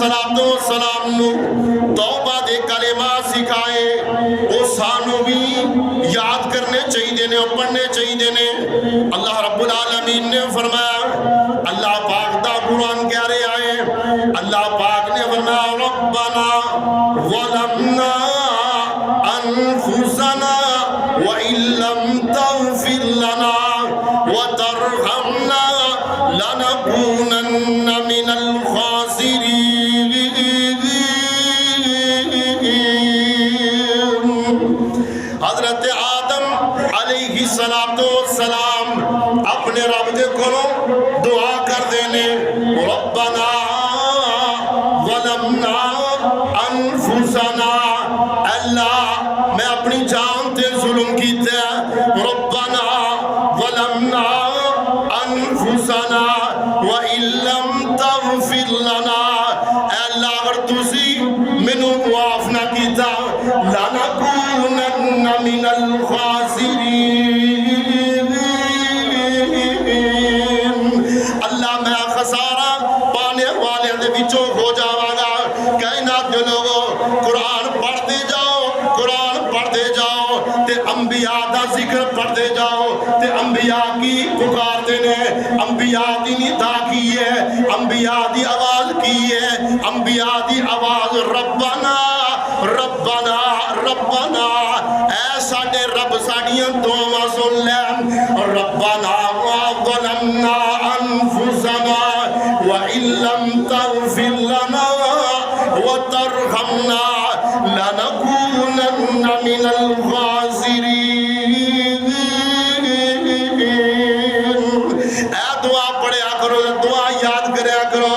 सलातो सलाम नू तौबा दे कलेमा सिखाए वो सानू भी याद करने चाहिए ने, पढ़ने चाहिए ने। अल्लाह रब्बुल आलमीन ने फरमाया, अल्लाह पाक दा कुरान कह रहे आए, अल्लाह पाक ने फरमाया रब्बना वलमना अनफुसना व इल्लम तगफिर लना व तरहमना लनकूनन्न मिनल खासिरीन। हजरत आदम अलैहिस्सलाम अपने रब दे कोलों दुआ कर देने, रब्बना वलमना अनफुसना, अल्लाह मैं अपनी जान ते जुल्म कीता, रब्बना वलमना अनफुसना व इल्लम तगफिर लना, अल्लाह अगर तुसी मैनू माफ ना कीता लनकूनन्न मिनल खासिरीन, अल्लाह मैं खसारा पाने वाले दे विचों हो जावांगा। कायनात दे लोगो कुरान पढ़ते जाओ, कुरान पढ़ते जाओ ते अंबिया दा जिक्र पढ़ते जाओ ते अंबिया की पुकारते ने, अंबिया दी निदा की है, अंबिया दी आवाज की है, अंबिया दी आवाज रब्बना रब्बना रब्बना, ऐ साडे रब साडियां दुआवां सुन ले, रब्बना वलमना अनफुसना व इल्लम तगफिर लना व तरहमना लनकूनन्न मिनल खासिरीन। ऐ दुआ पढ़िया करो, दुआ याद करया करो।